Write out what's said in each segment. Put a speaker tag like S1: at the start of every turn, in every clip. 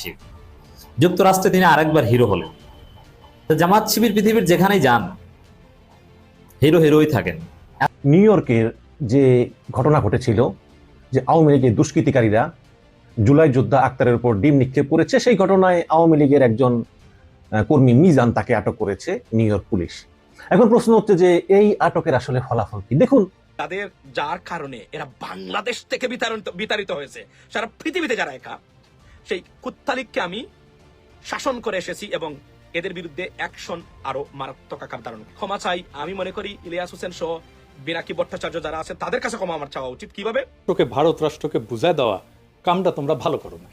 S1: শিবির। যুক্তরাষ্ট্রে তিনি আরেকবার হিরো হলেন। তো জামাত শিবির পৃথিবীর যেখানেই যান হিরোই থাকেন।
S2: নিউ ইয়র্কের যে ঘটনা ঘটেছিল যে আওয়ামী লীগের দুষ্কৃতিকারীরা জুলাই যোদ্ধা আক্তারের উপর ডিম নিক্ষেপ করেছে, সেই ঘটনায় আওয়ামী লীগের একজন কর্মী মিজান তাকে আটক করেছে নিউ ইয়র্ক পুলিশ। এখন প্রশ্ন হচ্ছে যে এই আটকের আসলে ফলাফল কি? দেখুন,
S3: তাদের যার কারণে এরা বাংলাদেশ থেকে বিতাড়িত হয়েছে, সারা পৃথিবীতে যারা একা, সেই কুত্তালিককে আমি শাসন করে এসেছি এবং এদের বিরুদ্ধে অ্যাকশন আরো মারাত্মক আকার ধারণ। ক্ষমা চাই, আমি মনে করি ইলিয়াস হোসেন সহ বিনাকি ভট্টাচার্য যারা আছে তাদের কাছে ক্ষমা আমার চাওয়া উচিত। কিভাবে
S4: তোকে ভারত রাষ্ট্রকে বুঝায় দেওয়া কামটা তোমরা ভালো করো না,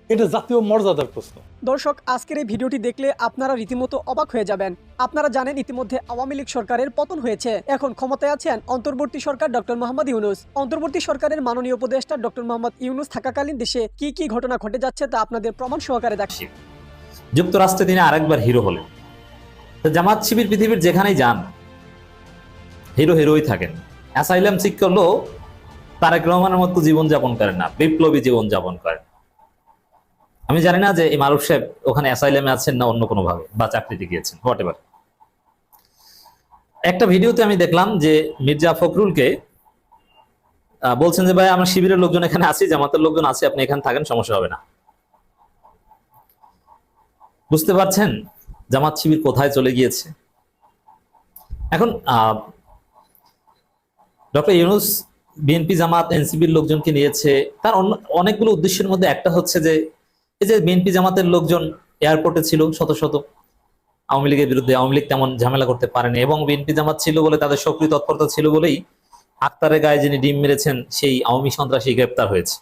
S4: এটা জাতীয় মর্যাদার প্রশ্ন।
S5: দর্শক, আজকের এই ভিডিওটি দেখলে আপনারা রীতিমতো অবাক হয়ে যাবেন। আপনারা জানেন ইতিমধ্যে আওয়ামী লীগ সরকারের পতন হয়েছে। এখন ক্ষমতায় আছেন অন্তর্বর্তী সরকার ডক্টর মোহাম্মদ ইউনূস। অন্তর্বর্তী সরকারের মাননীয় উপদেষ্টা ডক্টর মোহাম্মদ ইউনূস থাকাকালীন দেশে কি কি ঘটনা ঘটে যাচ্ছে তা আপনাদের প্রমাণ সহকারে দেখছি।
S1: যুক্তরাষ্ট্রে তিনি আরেকবার হিরো হলেন। তো জামাত শিবির পৃথিবীর যেখানেই যান হিরোই থাকেন। অ্যাসাইলাম সিক করলেও তারেক রহমানের মতো জীবনযাপন করেন না, বিপ্লবী জীবনযাপন করেন। আমি জানি না যে এই মারুফ সাহেব ওখানে অ্যাসাইলামে আছেন না অন্য কোনো ভাবে, বা চাকরিতে গিয়েছেন, হোয়াট এভার। একটা ভিডিওতে আমি দেখলাম যে মির্জা ফখরুলকে বলছেন যে ভাই আমরা শিবিরের লোকজন এখানে আছি, জামাতের লোকজন আছে, আপনি এখানে থাকেন, সমস্যা হবে না। বুঝতে পারছেন জামাত শিবির কোথায় চলে গিয়েছে? এখন ডক্টর ইউনূস বিএনপি জামাত এনসিবির লোকজনকে নিয়েছে, তার অনেকগুলো উদ্দেশ্যের মধ্যে একটা হচ্ছে যে এই যে বিএনপি জামাতের লোকজন এয়ারপোর্টে ছিল শত শত আওয়ামী লীগের বিরুদ্ধে, আওয়ামী লীগ তেমন ঝামেলা করতে পারেনি, এবং বিএনপি জামাত ছিল বলে তাদের সক্রিয় তৎপরতা ছিল বলেই আক্তারের গায়ে যিনি ডিম মেরেছেন সেই আওয়ামী সন্ত্রাসী গ্রেপ্তার হয়েছে।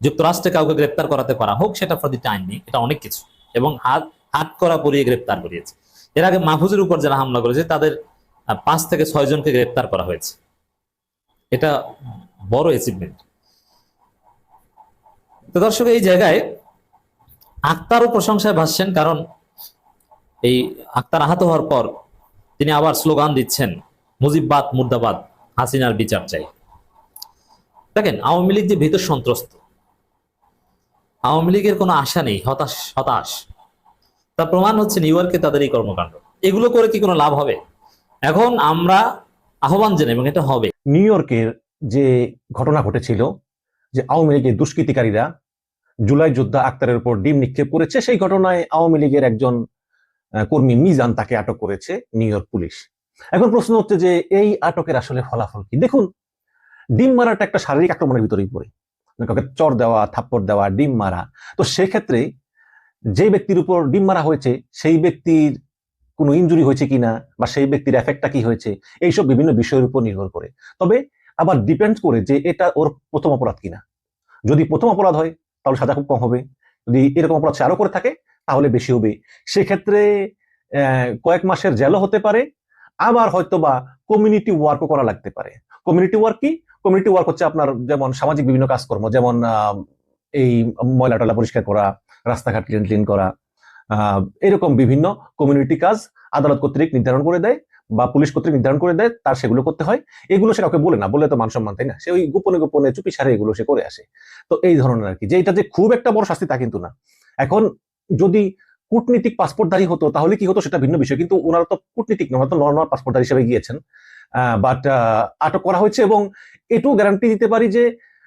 S1: যুক্তরাষ্ট্রে কাউকে গ্রেপ্তার করাতে পারা হোক, সেটা ফর দি টাইম নেই, এটা অনেক কিছু, এবং হাত করা পরিয়ে গ্রেপ্তার করিয়েছে। এর আগে মাহফুজের উপর যারা হামলা করেছে তাদের 5 থেকে 6 জনকে গ্রেপ্তার করা হয়েছে। এটা বড় অ্যাচিভমেন্ট। তো দর্শক, এই জায়গায় আক্তারও প্রশংসায় ভাসছেন, কারণ এই আক্তার আহত হওয়ার পর তিনি আবার স্লোগান দিচ্ছেন মুজিববাদ মুর্দাবাদ, হাসিনার বিচার চাই। দেখেন আওয়ামী লীগ যে ভীত সন্ত্রস্ত, আওয়ামী লীগের কোনো আশা নেই, হতাশ। তার প্রমাণ হচ্ছে নিউ ইয়র্কে তাদের এই কর্মকাণ্ড। এগুলো করে কি কোনো লাভ হবে? এখন আমরা আহ্বান জানাই, এবং এটা হবে।
S2: নিউ ইয়র্কের যে ঘটনা ঘটেছিল যে আওয়ামী লীগের দুষ্কৃতিকারীরা জুলাই যোদ্ধা আক্তারের উপর ডিম নিক্ষেপ করেছে, সেই ঘটনায় আওয়ামী লীগের একজন কর্মী মিজান তাকে আটক করেছে নিউ ইয়র্ক পুলিশ। এখন প্রশ্ন হচ্ছে যে এই আটকের আসলে ফলাফল কি? দেখুন, ডিম মারাটা একটা শারীরিক আক্রমণের ভিতরেই পড়ে, কাউকে চর দেওয়া, থাপ্পড় দেওয়া, ডিম মারা। তো সেক্ষেত্রে যে ব্যক্তির উপর ডিম মারা হয়েছে সেই ব্যক্তির কোনো ইনজুরি হয়েছে কিনা, বা সেই ব্যক্তির এফেক্টটা কি হয়েছে, এইসব বিভিন্ন বিষয়ের উপর নির্ভর করে। তবে আবার ডিপেন্ড করে যে এটা ওর প্রথম অপরাধ কিনা। যদি প্রথম অপরাধ হয় তাহলে সাজা খুব কম হবে, যদি এরকম অপরাধ সে আরো করে থাকে তাহলে বেশি হবে। সেক্ষেত্রে কয়েক মাসের জেলও হতে পারে, আবার হয়তো বা কমিউনিটি ওয়ার্কও করা লাগতে পারে। কমিউনিটি ওয়ার্ক কি? কমিউনিটি ওয়ার্ক হচ্ছে আপনার যেমন সামাজিক বিভিন্ন কাজকর্ম, যেমন এই ময়লা টলা পরিষ্কার করা, রাস্তাঘাট ক্লিন করা, এরকম বিভিন্ন কমিউনিটি কাজ আদালত কর্তৃক নির্ধারণ করে দেয় বা পুলিশ কর্তৃক নির্ধারণ করে দেয়, তার সেগুলো করতে হয়। এগুলো সে কাউকে বলে না, বলে তো মান সম্মান, তাই না? সে ওই গোপনে গোপনে চুপি সারে এগুলো সে করে আসে। তো এই ধরনের আর কি, যে এটা যে খুব একটা বড় শাস্তি তা কিন্তু না। এখন যদি কূটনীতিক পাসপোর্টধারী হতো তাহলে কি হতো সেটা ভিন্ন বিষয়, কিন্তু ওনারা তো কূটনীতিক নয়, তো নর্মাল পাসপোর্টধারী হিসেবে গিয়েছেন, বাট আটক করা হয়েছে। এবং এটুকু গ্যারান্টি দিতে পারি যে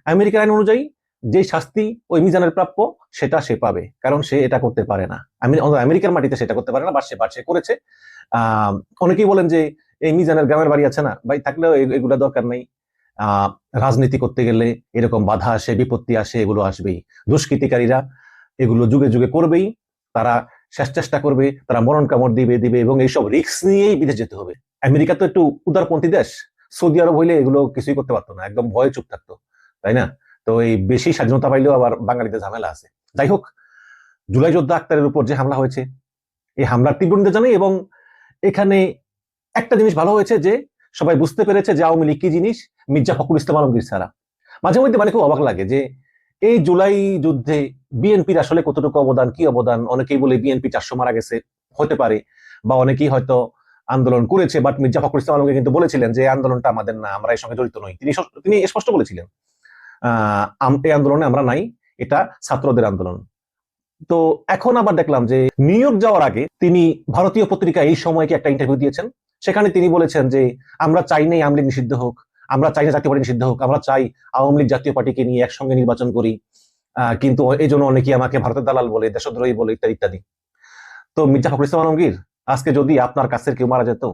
S2: আমেরিকার আইন অনুযায়ী যে শাস্তি ওই মিজানের প্রাপ্য সেটা সে পাবে, কারণ সে এটা করতে পারে না, আমেরিকার মাটিতে সেটা করতে পারে না, বাট সে করেছে। অনেকেই বলেন যে এই মিজানের গ্রামের বাড়ি আছে না ভাই, থাকলেও এগুলা দরকার নাই। রাজনীতি করতে গেলে এরকম বাধা আসে, বিপত্তি আসে, এগুলো আসবেই। দুষ্কৃতিকারীরা এগুলো যুগে যুগে করবেই, তারা শেষ চেষ্টা করবে, তারা মরণ কামড় দিবে, এবং এইসব রিস্ক নিয়েই বিদেশ যেতে হবে। আমেরিকা তো একটু উদারপন্থী দেশ, সৌদি আরব হইলে এগুলো কিছুই করতে পারতো না, একদম ভয়ে চুপ থাকতো, তাই না? তো এই বেশি স্বাধীনতা পাইলেও আবার বাঙালিদের ঝামেলা আছে। যাই হোক, জুলাই যোদ্ধা আক্তারের উপর যে হামলা হয়েছে, এই হামলার তীব্র নিন্দা জানাই। এবং এখানে একটা জিনিস ভালো হয়েছে যে সবাই বুঝতে পেরেছে যে আওয়ামী লীগ কি জিনিস, মির্জা ফখরুল ইসলাম আলমগীর ছাড়া। মাঝে মধ্যে মানে খুব অবাক লাগে যে এই জুলাই যুদ্ধে বিএনপির আসলে কতটুকু অবদান, কি অবদান। অনেকেই বলে বিএনপি 400 মারা গেছে, হতে পারে, বা অনেকেই হয়তো আন্দোলন করেছে, বাট মির্জা ফখরুল ইসলাম আলমগীর কিন্তু বলেছিলেন যে আন্দোলনটা আমাদের না, আমরা এর সঙ্গে জড়িত নই। তিনি স্পষ্ট বলেছিলেন এই আন্দোলনে আমরা নাই, এটা ছাত্রদের আন্দোলন। তো এখন আবার দেখলাম যে নিউ ইয়র্ক যাওয়ার আগে তিনি ভারতীয় পত্রিকা এই সময়কে একটা ইন্টারভিউ দিয়েছেন। সেখানে তিনি বলেছেন যে আমরা চাই নাই আওয়ামী লীগ নিষিদ্ধ হোক, আমরা চাই না জাতীয় পার্টি নিষিদ্ধ হোক, আমরা চাই আওয়ামী লীগ জাতীয় পার্টিকে নিয়ে একসঙ্গে নির্বাচন করি, কিন্তু এই জন্য অনেকেই আমাকে ভারতের দালাল বলে, দেশদ্রোহী বলে, ইত্যাদি ইত্যাদি। তো মির্জা ফখরুল ইসলাম আলমগীর, আজকে যদি আপনার কাছের কেউ মারা যেত,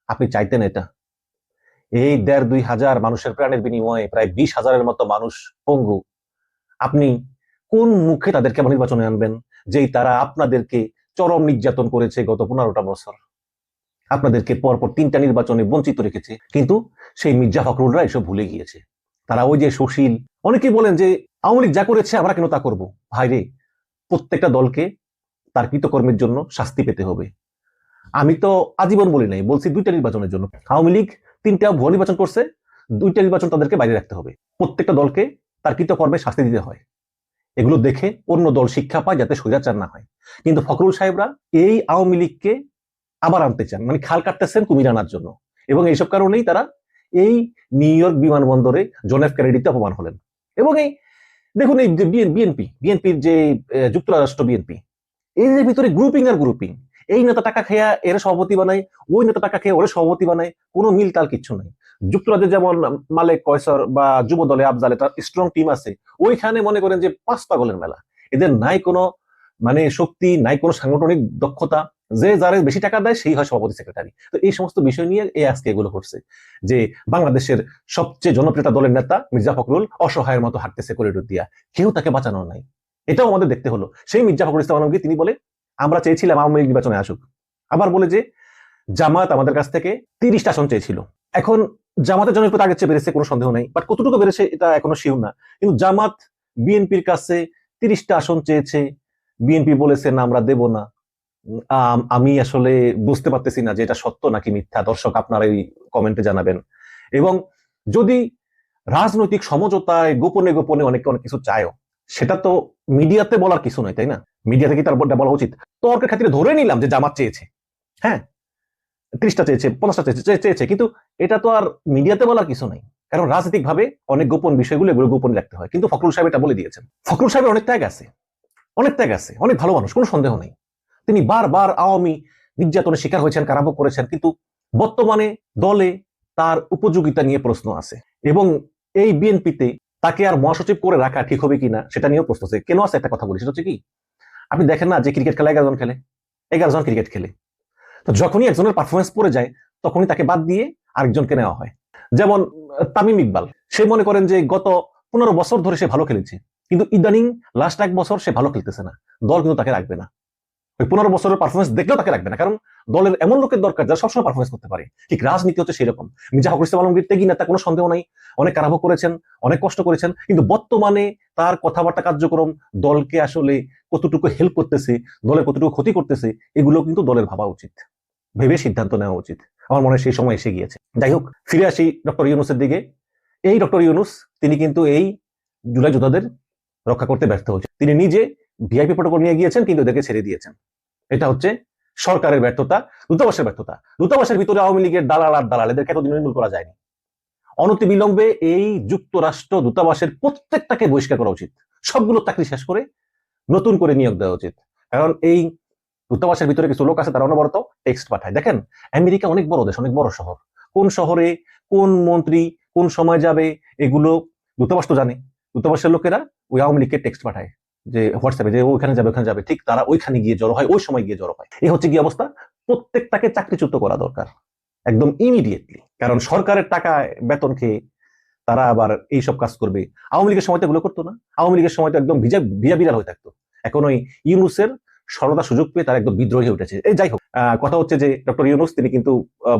S2: আপনি চাইতেন এটা? এই 1,500-2 হাজার মানুষের প্রাণের বিনিময়ে প্রায় 20,000-এর মতো মানুষ পঙ্গু, আপনি কোন মুখে তাদেরকে আবার নির্বাচনে আনবেন, যেই তারা আপনাদেরকে চরম নির্যাতন করেছে গত 15টা বছর, আপনাদেরকে পরপর 3টা নির্বাচনে বঞ্চিত রেখেছে। কিন্তু সেই মির্জা ফখরুলরা এসব ভুলে গিয়েছে। তারা ওই যে সুশীল, অনেকেই বলেন যে আওয়ামী লীগ যা করেছে আমরা কেন তা করবো। ভাইরে, প্রত্যেকটা দলকে তার কৃতকর্মের জন্য শাস্তি পেতে হবে। আমি তো আজীবন বলি নাই, বলছি 2টা নির্বাচনের জন্য। আওয়ামী লীগ 3টা ভুয়া নির্বাচন করছে, 2টা নির্বাচন তাদেরকে বাইরে রাখতে হবে। প্রত্যেকটা দলকে তার কৃতকর্মে শাস্তি দিতে হয়। এগুলো দেখে অন্য দল শিক্ষা পায়, যাতে স্বৈরাচার না হয়। কিন্তু ফখরুল সাহেবরা এই আওয়ামী লীগকে আবার আনতে চান, মানে খাল কাটতেছেন কুমির আনার জন্য। এবং এইসব কারণেই তারা এই নিউ ইয়র্ক বিমানবন্দরে জন এফ কেনেডিতে অপমান হলেন। এবং এই দেখুন, এই যে বিএনপির যে যুক্তরাষ্ট্র বিএনপি, এই যে ভিতরে গ্রুপিং আর গ্রুপিং, এই নেতা টাকা খেয়া এর সভাপতি বানায়, ওই নেতা টাকা খেয়ে ওরে সভাপতি বানায়, কোনো মিল তাল কিচ্ছু নাই। যুক্তরাজ্যে যেমন মালেক কয়সর বা যুব দলে আফজাল, একটা স্ট্রং টিম আছে, ওইখানে মনে করেন যে 5 পাগলের মেলা। এদের নাই কোনো মানে শক্তি, নাই কোনো সাংগঠনিক দক্ষতা, যে যারা বেশি টাকা দেয় সেই হয় সভাপতি সেক্রেটারি। তো এই সমস্ত বিষয় নিয়ে আজকে এগুলো করছে যে বাংলাদেশের সবচেয়ে জনপ্রিয়তা দলের নেতা মির্জা ফখরুল অসহায়ের মতো হাঁটতেছে করিডোর দিয়া, কেউ তাকে বাঁচানো নাই। এটাও আমাদের দেখতে হলো। সেই মির্জা ফখরুল ইসলাম আলমগীর তিনি বলে আমরা চেয়েছিলাম আওয়ামী লীগ নির্বাচনে আসুক। আবার বলে যে জামাত আমাদের কাছ থেকে 30টা আসন চেয়েছিল। এখন জামাতের জনপ্রিয়তা আগের চেয়ে বেড়েছে, কোনো সন্দেহ নেই, বাট কতটুকু বেড়েছে এটা এখনো শিওর না। কিন্তু জামাত বিএনপির কাছে 30টা আসন চেয়েছে, বিএনপি বলেছে না আমরা দেব না। আমি আসলে বুঝতে পারতেছি না যে এটা সত্য নাকি মিথ্যা। দর্শক আপনারা এই কমেন্টে জানাবেন। এবং যদি রাজনৈতিক সমঝোতায় গোপনে গোপনে অনেকে অনেক কিছু চায়ও, সেটা তো মিডিয়াতে বলার কিছু নয়, তাই না? মিডিয়াতে কি তার বলা উচিত? তর্কের খাতিরে ধরে নিলাম যে জামাত চেয়েছে, হ্যাঁ 30টা চেয়েছে, 50টা চেয়েছে, কিন্তু এটা তো আর মিডিয়াতে বলার কিছু নাই। কারণ রাজনৈতিক ভাবে অনেক গোপন বিষয়গুলো এগুলো গোপন রাখতে হয়। কিন্তু ফখরুল সাহেব এটা বলে দিয়েছেন। ফখরুল সাহেবের অনেক ত্যাগ আছে, অনেক ভালো মানুষ, কোনো সন্দেহ নেই। তিনি বারবার আওয়ামী নির্যাতনের শিকার হয়েছেন, কারাভোগ করেছেন, কিন্তু বর্তমানে দলে তার উপযোগিতা নিয়ে প্রশ্ন আছে। এবং এই বিএনপিতে তাকে আর মহাসচিব করে রাখা ঠিক হবে কিনা সেটা নিয়েও প্রশ্ন আছে। কেন আছে একটা কথা বলি, সেটা হচ্ছে কি, আপনি দেখেন না যে ক্রিকেট খেলা 11 জন খেলে, 11 জন ক্রিকেট খেলে, তো যখনই একজনের পারফরমেন্স পড়ে যায় তখনই তাকে বাদ দিয়ে আরেকজনকে নেওয়া হয়। যেমন তামিম ইকবাল, সে মনে করেন যে গত 15 বছর ধরে সে ভালো খেলেছে, কিন্তু ইদানিং লাস্ট 1 বছর সে ভালো খেলতেছে না, দল কিন্তু তাকে রাখবে না। ওই 15 বছরের পারফরমেন্স দেখলেও তাকে রাখবে না, কারণ দলের এমন লোকের দরকার যারা সবসময় পারফরমেন্স করতে পারে। ঠিক রাজনীতি হচ্ছে সেরকম। মির্জা ফখরুল ইসলাম আলমগীর ত্যাগী নেতা, কোনো সন্দেহ নাই, অনেক কারাভোগ করেছেন, অনেক কষ্ট করেছেন, কিন্তু বর্তমানে তার কথাবার্তা কার্যক্রম দলকে আসলে কতটুকু হেল্প করতেছে, দলের কতটুকু ক্ষতি করতেছে, এগুলো কিন্তু দলের ভাবা উচিত, ভেবে সিদ্ধান্ত নেওয়া উচিত। আমার মনে হয় সেই সময় এসে গিয়েছে। যাই হোক, ফিরে আসি ডক্টর ইউনূসের দিকে। এই ডক্টর ইউনূস তিনি কিন্তু এই জুলাই যোদ্ধাদের রক্ষা করতে ব্যর্থ হয়েছে। তিনি নিজে ভিআইপি প্রটোকল নিয়ে গিয়েছেন, কিন্তু এদেরকে ছেড়ে দিয়েছেন। এটা হচ্ছে সরকারের ব্যর্থতা, দূতাবাসের ব্যর্থতা। দূতাবাসের ভিতরে আওয়ামী লীগের দালাল আর দালাল, এদেরকে এতদিন নির্মূল করা যায়নি। অনতিবিলম্বে এই যুক্তরাষ্ট্র দূতাবাসের প্রত্যেকটাকে বহিষ্কার করা উচিত, সবগুলো চাকরি শেষ করে নতুন করে নিয়োগ দেওয়া উচিত। কারণ এই দূতাবাসের ভিতরে কিছু লোক আছে তারা অনবরত টেক্সট পাঠায়। দেখেন, আমেরিকা অনেক বড় দেশ, অনেক বড় শহর, কোন শহরে কোন মন্ত্রী কোন সময় যাবে এগুলো দূতাবাস তো জানে। দূতাবাসের লোকেরা ওই আওয়ামী লীগকে টেক্সট পাঠায় যে হোয়াটসঅ্যাপে যে ওইখানে যাবে, ঠিক তারা ওইখানে গিয়ে জড়ো হয়, ওই সময় গিয়ে জড়ো হয়। এই হচ্ছে কি অবস্থা। প্রত্যেকটাকে চাকরিচ্যুত করা দরকার একদম ইমিডিয়েটলি, কারণ সরকারের টাকায় বেতন খেয়ে তারা আবার এইসব কাজ করবে। আওয়ামী লীগের সময় তো এগুলো করতো না, আওয়ামী লীগের সময় তো একদম ভিজা বিড়াল হয়ে থাকতো। এখন ওই ইউনূসের সরদা সুযোগ পেয়ে তারা একদম বিদ্রোহী হয়ে উঠেছে। এই যাই হোক, কথা হচ্ছে যে ডক্টর ইউনূস তিনি কিন্তু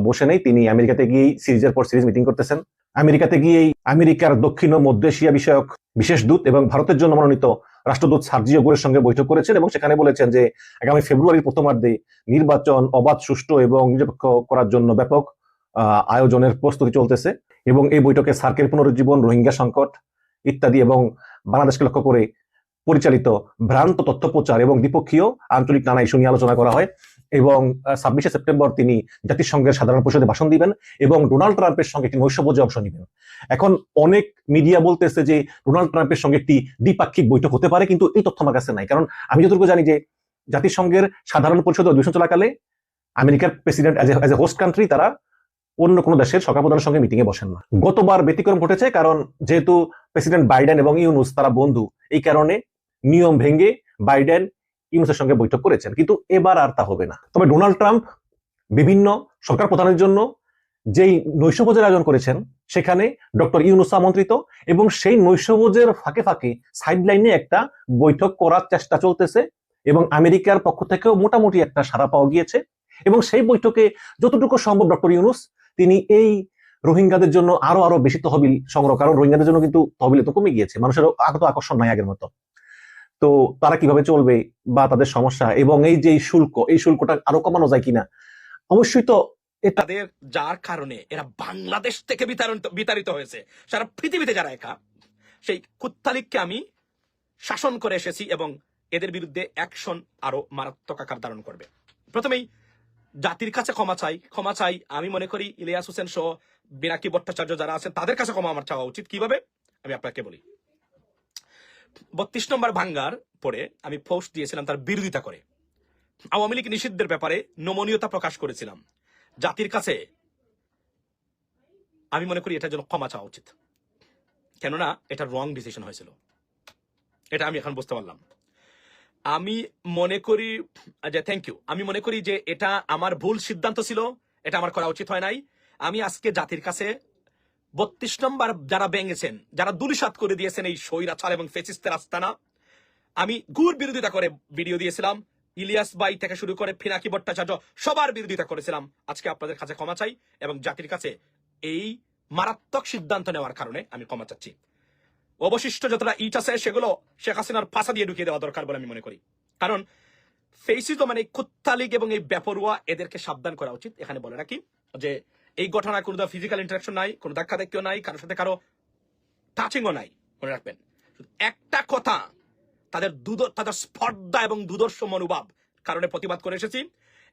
S2: বসে নেই, তিনি আমেরিকাতে গিয়েই সিরিজের পর সিরিজ মিটিং করতেছেন। আমেরিকাতে গিয়েই আমেরিকার দক্ষিণ ও মধ্য এশিয়া বিষয়ক বিশেষ দূত এবং ভারতের জন্য মনোনীত রাষ্ট্রদূত সার্জিও গোরের সঙ্গে বৈঠক করেছেন এবং সেখানে বলেছেন যে আগামী ফেব্রুয়ারির প্রথমার্ধে নির্বাচন অবাধ, সুষ্ঠু এবং নিরপেক্ষ করার জন্য ব্যাপক আয়োজনের প্রস্তুতি চলতেছে। এবং এই বৈঠকে সার্কের পুনরুজ্জীবন, রোহিঙ্গা সংকট ইত্যাদি এবং বাংলাদেশকে লক্ষ্য করে পরিচালিত ভ্রান্ত তথ্য প্রচার এবং দ্বিপক্ষীয় আঞ্চলিক নানা ইস্যু নিয়ে আলোচনা করা হয়। এবং 26শে সেপ্টেম্বর তিনি জাতিসংঘের সাধারণ পরিষদে ভাষণ দিবেন এবং ডোনাল্ড ট্রাম্পের সঙ্গে একটি নৈশভোজে অংশ নেবেন। এখন অনেক মিডিয়া বলতেছে যে ডোনাল্ড ট্রাম্পের সঙ্গে একটি দ্বিপাক্ষিক বৈঠক হতে পারে, কিন্তু এই তথ্য আমার কাছে নাই। কারণ আমি যতটুকু জানি যে জাতিসংঘের সাধারণ পরিষদ অধিবেশন চলাকালে আমেরিকার president as a host country তারা অন্য কোনো দেশের সরকার প্রধানের সঙ্গে মিটিং এ বসেন না। গতবার ব্যতিক্রম ঘটেছে, কারণ যেহেতু প্রেসিডেন্ট বাইডেন এবং ইউনুস তারা বন্ধু, এই কারণে নিয়ম ভেঙে বাইডেন ইউনুসের সঙ্গে বৈঠক করেছেন, কিন্তু এবার আর তা হবে না। তবে ডোনাল্ড ট্রাম্প বিভিন্ন সরকার প্রধানের জন্য যেই নৈশভোজের আয়োজন করেছেন সেখানে ডক্টর ইউনুস আমন্ত্রিত, এবং সেই নৈশভোজের ফাঁকে ফাঁকে সাইডলাইনে একটা বৈঠক করার চেষ্টা চলতেছে এবং আমেরিকার পক্ষ থেকেও মোটামুটি একটা সাড়া পাওয়া গিয়েছে। এবং সেই বৈঠকে যতটুকু সম্ভব ডক্টর ইউনুস তিনি এই রোহিঙ্গাদের জন্য আরো বেশি তহবিল সংগ্রহ, কারণ রোহিঙ্গাদের জন্য কিন্তু তহবিল তো কমে গিয়েছে, মানুষের আগত আকর্ষণ নাই আগের মতো। তো তারা কিভাবে চলবে বা তাদের সমস্যা এবং এই যে এই শুল্কটা আরো কমানো যায় কিনা, অবশ্যই তো
S3: তাদের যার কারণে এরা বাংলাদেশ থেকে বিতাড়িত হয়েছে, সারা পৃথিবীতে যারা একা, সেই কুত্তালিককে আমি শাসন করে এসেছি এবং এদের বিরুদ্ধে অ্যাকশন আরো মারাত্মক আকার ধারণ করবে। প্রথমেই জাতির কাছে ক্ষমা চাই। আমি মনে করি ইলিয়াস হোসেন সহ বিনাকি ভট্টাচার্য যারা আছেন তাদের কাছে ক্ষমা আমার চাওয়া উচিত। কিভাবে আমি আপনাকে বলি, 32 নম্বর ভাঙ্গার পরে আমি পোস্ট দিয়েছিলাম তার বিরোধিতা করে, আওয়ামী লীগ নিষিদ্ধের ব্যাপারে নমনীয়তা প্রকাশ করেছিলাম। জাতির কাছে আমি মনে করি এটার জন্য ক্ষমা চাওয়া উচিত, কেননা এটা রং ডিসিশন হয়েছিল, এটা আমি এখন বুঝতে পারলাম। আমি মনে করি যে থ্যাংক ইউ, আমি মনে করি যে এটা আমার ভুল সিদ্ধান্ত ছিল, এটা আমার করা উচিত হয় নাই। আমি আজকে জাতির কাছে 32 নম্বর যারা ভেঙেছেন, যারা দুলিশাত করে দিয়েছেন এই স্বৈরাচার এবং ফ্যাসিস্টের আস্তানা, আমি ঘুর বিরোধিতা করে ভিডিও দিয়েছিলাম। ইলিয়াস ভাই থেকে শুরু করে পিনাকি ভট্টাচার্য সবার বিরোধিতা করেছিলাম। আজকে আপনাদের কাছে ক্ষমা চাই এবং জাতির কাছে এই মারাত্মক সিদ্ধান্ত নেওয়ার কারণে আমি ক্ষমা চাচ্ছি। অবশিষ্ট যতটা ইট আছে সেগুলো শেখ হাসিনার পাশা দিয়ে ঢুকিয়ে দেওয়া দরকার বলে আমি মনে করি। কারণ ফেসিজম মানে কুত্তালিগ এবং এই বেপরুয়া, এদেরকে সাবধান করা উচিত। এখানে বলে রাখি যে এই ঘটনায় কোনো ফিজিক্যাল ইন্টারাকশন নাই, কোনো ধাক্কা ধাক্কিও নাই, কারোর সাথে কারো টাচিংও নাই। মনে রাখবেন একটা কথা, তাদের স্পর্ধা এবং দুদর্শ মনোভাব কারণে প্রতিবাদ করে এসেছি।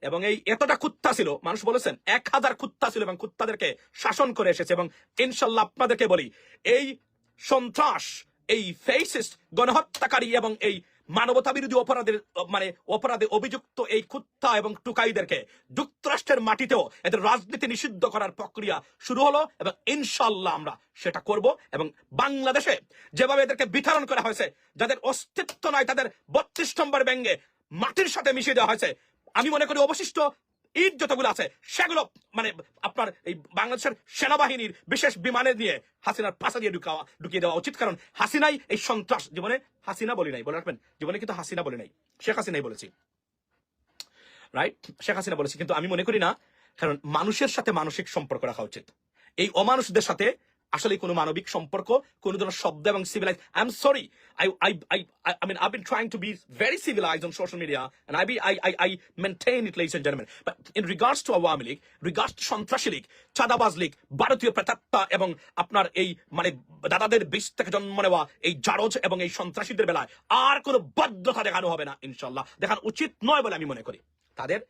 S3: এবং এই এতটা কুত্তা ছিল, মানুষ বলেছেন 1000 কুত্তা ছিল এবং কুত্তাদেরকে শাসন করে এসেছে। এবং ইনশাল্লাহ আপনাদেরকে বলি, এই সন্ত্রাস, এই ফেসিস্ট গণহত্যাকারী এবং এই মানবতা বিরোধী অপরাধে অভিযুক্ত এই কুত্তা এবং টুকাইদেরকে যুক্তরাষ্ট্রের মাটিতেও এদের রাজনীতি নিষিদ্ধ করার প্রক্রিয়া শুরু হলো এবং ইনশাল্লাহ আমরা সেটা করব। এবং বাংলাদেশে যেভাবে এদেরকে বিতরণ করা হয়েছে, যাদের অস্তিত্ব নাই তাদের 32 নম্বর ব্যঙ্গে মাটির সাথে মিশিয়ে দেওয়া হয়েছে, আমি মনে করি অবশিষ্ট ইট যতগুলো আছে সেগুলো আপনার এই বাংলাদেশের সেনাবাহিনীর বিশেষ বিমানে দিয়ে হাসিনার পাশা দিয়ে ঢুকিয়ে দেওয়া উচিত। কারণ হাসিনাই এই সন্ত্রাস, জীবনে হাসিনা বলি নাই, বলে রাখবেন, জীবনে কিন্তু হাসিনা বলি নাই, শেখ হাসিনাই বলেছি, রাইট? শেখ হাসিনা বলেছি। কিন্তু আমি মনে করি না, কারণ মানুষের সাথে মানসিক সম্পর্ক রাখা উচিত। এই অমানুষদের সাথে আসলে কোনো মানবিক সম্পর্ক, কোনো ধরনের শব্দ এবং civilise, I am sorry, I mean, I've been trying to be very civilized on social media, and I maintain it, ladies and gentlemen. But in regards to Awami League, regards to Santrashi League, Chadabaz League, ভারতীয় প্রেতাত্মা এবং আপনার এই দাদাদের বিষ থেকে জন্ম নেওয়া এই জারজ এবং এই সন্ত্রাসীদের বেলায় আর কোনো বদ্ধতা দেখানো হবে না, ইনশাল্লাহ দেখানো উচিত নয় বলে আমি মনে করি। তাদের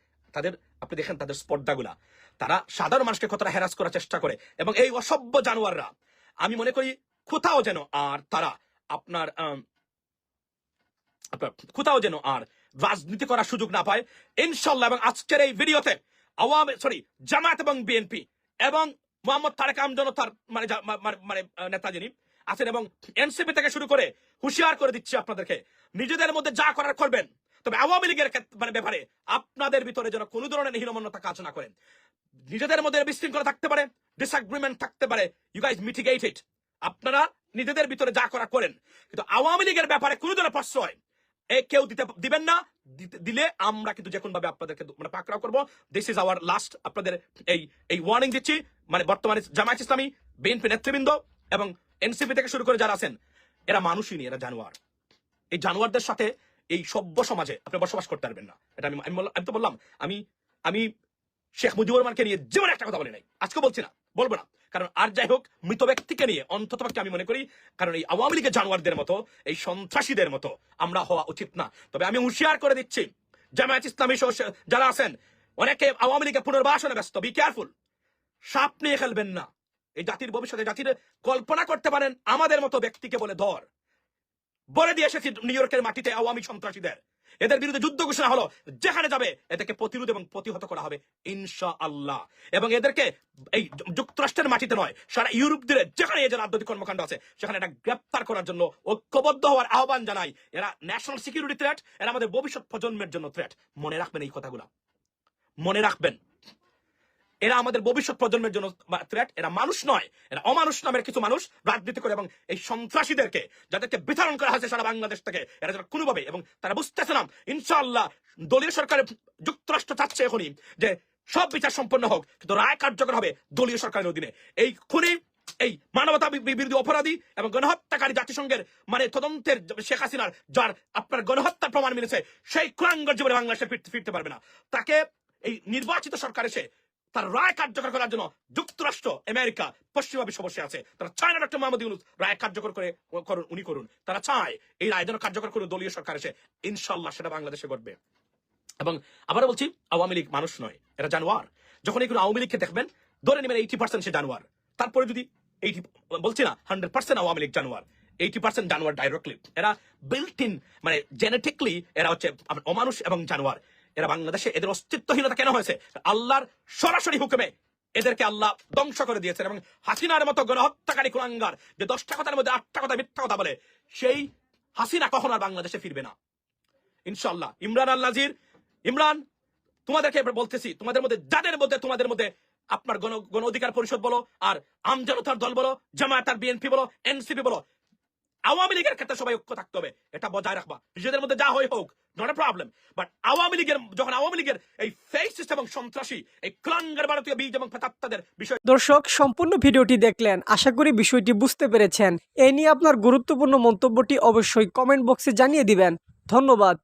S3: আপনি দেখেন তাদের স্পর্ধাগুলা, তারা সাধারণ মানুষকে কতটা হ্যারাস করার চেষ্টা করে এবং এই অসভ্য জানোয়াররা, আমি মনে করি কোথাও যেন আর তারা আপনার রাজনীতি করার সুযোগ না পায়, ইনশাল্লাহ। এবং আজকের এই ভিডিওতে জামায়াত এবং বিএনপি এবং মোহাম্মদ তারেক জনতার নেতা যিনি আছেন এবং এনসিপি থেকে শুরু করে হুঁশিয়ার করে দিচ্ছি আপনাদেরকে, নিজেদের মধ্যে যা করার করবেন, তবে আওয়ামী লীগের ব্যাপারে আপনাদের ভিতরে যেন কোনো ধরনের হীনমন্যতা কাজ না করেন। নিজেদের মধ্যে বিশৃঙ্খলা থাকতে পারে, ডিসএগ্রিমেন্ট থাকতে পারে, ইউ গাইজ মিটিগেট ইট, আপনারা নিজেদের ভিতরে যা করা করেন, কিন্তু আওয়ামী লীগের ব্যাপারে কোনো ধরনের প্রশ্রয় কেউ দিবেন না। দিলে আমরা কিন্তু যে কোন ভাবে আপনাদেরকে পাকড়াও করবো। দিস ইজ আওয়ার লাস্ট, আপনাদের এই ওয়ার্নিং দিচ্ছি। বর্তমানে জামায়াত ইসলামী, বিএনপি নেতৃবৃন্দ এবং এনসিপি থেকে শুরু করে যারা আছেন, এরা মানুষই নেই, এরা জানোয়ার। এই জানোয়ারদের সাথে এই সভ্য সমাজে আপনি বসবাস করতে পারবেন না। এটা আমি তো বললাম, আমি শেখ মুজিবুর রহমানকে নিয়ে জীবনে একটা কথা বলি নাই, আজকে বলছি না, বলবো না। কারণ আর যাই হোক, মৃত ব্যক্তিকে নিয়ে অন্তত আমি মনে করি, কারণ এই আওয়ামী লীগের জানোয়ারদের মতো, এই সন্ত্রাসীদের মতো আমরা হওয়া উচিত না। তবে আমি হুঁশিয়ার করে দিচ্ছি, জামায়াত ইসলামী সহ যারা আছেন অনেকে আওয়ামী লীগের পুনর্বাসনে ব্যস্ত। বি কেয়ারফুল, সাপ নিয়ে খেলবেন না। এই জাতির ভবিষ্যতে, জাতির কল্পনা করতে পারেন আমাদের মতো ব্যক্তিকে বলে দিয়ে এসেছি নিউ ইয়র্কের মাটিতে আওয়ামী সন্ত্রাসীদের, এদের বিরুদ্ধে যুদ্ধ ঘোষণা হলো, যেখানে যাবে এদেরকে প্রতিরোধ এবং প্রতিহত করা হবে ইনশাআল্লাহ। এবং এদেরকে এই যুক্তরাষ্ট্রের মাটিতে নয়, সারা ইউরোপ জুড়ে যেখানে এই যে রাজনৈতিক কর্মকাণ্ড আছে সেখানে এটা গ্রেপ্তার করার জন্য ঐক্যবদ্ধ হওয়ার আহ্বান জানাই। এরা ন্যাশনাল সিকিউরিটি থ্রেট, এরা আমাদের ভবিষ্যৎ প্রজন্মের জন্য থ্রেট। মনে রাখবেন এই কথাগুলো, মনে রাখবেন। এরা আমাদের ভবিষ্যৎ প্রজন্মের জন্য থ্রেট। এরা মানুষ নয়, এরা অমানুষ নামের কিছু মানুষ রাজনীতি করে, এবং এই সন্ত্রাসীদেরকে যাদেরকে বিতরণ করা হয়েছে সারা বাংলাদেশ থেকে, এরা যেন কোনোভাবে, এবং তারা বুঝতেছে না ইনশাআল্লাহ দলীয় সরকারের যুক্তরাষ্ট্র চাচ্ছে এখনই যে সব বিচার সম্পন্ন হোক, কিন্তু রায় কার্যকর হবে দলীয় সরকারের অধীনে। এই খুনি, এই মানবতা বিরোধী অপরাধী এবং গণহত্যাকারী জাতিসংঘের তদন্তের শেখ হাসিনার যার আপনার গণহত্যার প্রমাণ মিলেছে, সেই কুলাঙ্গার জীবনে বাংলাদেশে ফিরতে পারবে না। তাকে এই নির্বাচিত সরকার এসে তার রায় কার্যকর করার জন্য যুক্তরাষ্ট্র, আমেরিকা, পশ্চিমা বিশ্ব বসে আছে। তারা চায় না ডক্টর মোহাম্মদ ইউনূস রায় কার্যকর উনি করুন। তারা চায় এই রায় যেন কার্যকর করুন দলীয় সরকার এসে। ইনশাআল্লাহ সেটা বাংলাদেশে ঘটবে। এবং আবারও বলছি, আওয়ামী লীগ মানুষ নয়, এরা জানোয়ার। যখন এই কোনো আওয়ামী লীগকে দেখবেন, ধরে নেবেন 80% সে জানোয়ার। তারপরে যদি 80, বলছি না 100% আওয়ামী লীগ জানোয়ার, 80% জানোয়ার ডাইরেক্টলি। এরা বিল্ট ইন, মানে জেনেটিকলি এরা হচ্ছে অমানুষ এবং জানোয়ার। এরা বাংলাদেশে এদের অস্তিত্বহীনতা কেন হয়েছে? আল্লাহর সরাসরি হুকুমে এদেরকে আল্লাহ ধ্বংস করে দিয়েছেন। এবং হাসিনার মতো গণহত্যাকারী কুলাঙ্গার যে 10টা কথার মধ্যে 8টা কথা মিথ্যা কথা বলে, সেই হাসিনা কখনো আর বাংলাদেশে ফিরবে না ইনশাআল্লাহ। ইমরান আল নাজির, ইমরান, তোমাদেরকে বলতেছি, তোমাদের মধ্যে আপনার গণ অধিকার পরিষদ বলো, আর আমজনতার দল বলো, জামায়াত আর বিএনপি বলো, এনসিপি বলো, আওয়ামী লীগের ক্ষেত্রে সবাই ঐক্য থাকতে হবে। এটা বজায় রাখবা। নিজেদের মধ্যে যা হয় হোক, নট এ প্রবলেম। বাট যখন আওয়ামী লীগের এই ফেসিস্ট এবং সন্ত্রাসী, এই ক্লাঙ্গার ভারতীয় বীজ এবং প্রেতাত্মাদের বিষয়।
S5: দর্শক, সম্পূর্ণ ভিডিওটি দেখলেন, আশা করি বিষয়টি বুঝতে পেরেছেন। এই নিয়ে আপনার গুরুত্বপূর্ণ মন্তব্যটি অবশ্যই কমেন্ট বক্সে জানিয়ে দিবেন। ধন্যবাদ।